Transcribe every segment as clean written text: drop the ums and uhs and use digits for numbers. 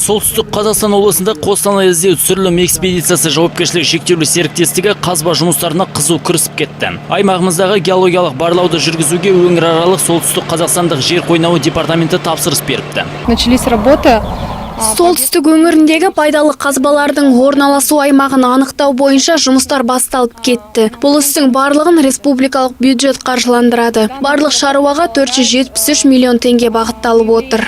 Солтүстік Қазақстан облысында Қостанай іздеу түсірілім экспедициясы жауапкершілігі шектеулі серіктестігі қазба жұмыстарына қызу кірісіп кетті. Аймағымыздағы геологиялық барлауды жүргізуге өңіраралық Солтүстік Қазақстандық жер қойнауы департаменті тапсырыс беріпті. Начались работы. Солтүстік өңіріндегі пайдалы қазбалардың орналасу аймағын анықтау бойынша жұмыстар басталып кетті. Бұл істің барлығын республикалық бюджет қаржыландырады. Барлық шаруаға 473 миллион теңге бағытталып отыр.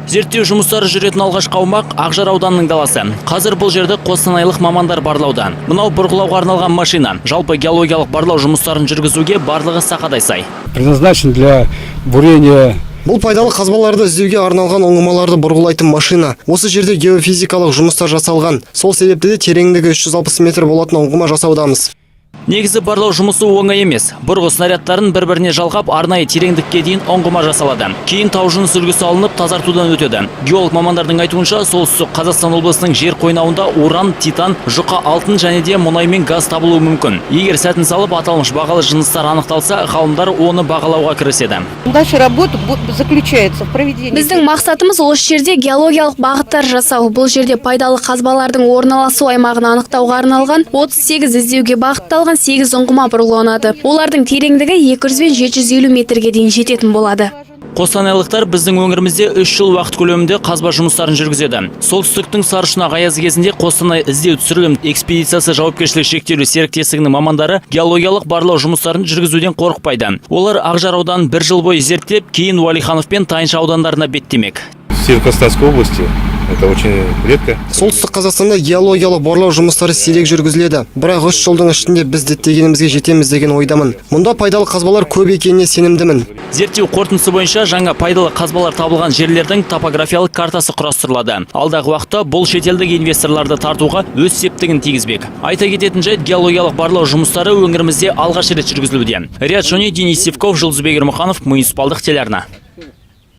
Зерттеу жұмыстары жүретін алғашқы аумақ Ақжар ауданының даласы. Қазір бұл жерді қостанайлық мамандар барлауда. Мынау бұрғылауға арналған машина. Жалпы геологиялық барлау жұмыстарын жүргізуге барлығы сақадай сай. Предназначен для бурения. Бұл пайдалы қазбаларды іздеуге арналған ұңғымаларды бұрғылайтын машина. Осы жерде геофизикалық жұмыстар жасалған. Сол себепті де тереңдігі 360 метр болатын ұңғыма жасаудамыз. Негізі барлау жұмысы оңай емес. Бұрғы снарядтарын бір-біріне жалғап, арнайы тереңдікке дейін ұңғыма жасалады. Кейін таужыныс үлгісі алынып, тазартудан өтеді. Геолог мамандардың айтуынша, Солтүстік Қазақстан облысының жер қойнауында уран, титан, жұқа алтын және де мұнай мен газ табылуы мүмкін. Егер сәтін салып, аталмыш бағалы жыныстар анықталса, ғалымдар оны бағалауға кіріседі. Дальше работа заключается в проведении. Біздің мақсатымыз осы жерде геологиялық бағыттар жасау. Бұл жерде пайдалы қазбалардың орналасу аймағын анықтауға арналған 38 іздеуге бағытталған 8 ұңғыма бұрғыланады. Олардың тереңдігі 200 бен 750 метрге дейін жететін болады. Қостанайлықтар біздің өңірімізде 3 жыл уақыт көлемінде қазба жұмыстарын жүргізеді. Солтүстіктің Сарышұнақ аязы кезінде Қостанай іздеу түсірілім экспедициясы жауапкершілігі шектеулі серіктестігінің мамандары геологиялық барлау жұмыстарын жүргізуден қорықпайды. Олар Ақжар ауданын 1 жыл бойы зерттеп, кейін Уәлиханов пен Тайынша аудандарына беттемек. Северо-Казахстанской области это очень редко. Солтүстік Қазақстанда геологиялық барлау жұмыстары сирек жүргізіледі. Бірақ 3 жылдың ішінде біз діттегенімізге жетеміз деген ойдамын. Мұнда пайдалы қазбалар көп екеніне сенімдімін. Зерттеу қорытындысы бойынша жаңа пайдалы қазбалар табылған жерлердің топографиялық картасы құрастырылады. Алдағы уақытта бұл шетелдік инвесторларды тартуға өз септігін тигізбек. Айта кететін жайт, геологиялық барлау жұмыстары өңірімізде алғаш рет жүргізілуде. Риат Шони, Денис Севков, Жұлдызбек Ермұханов, муниципалдық телеарна.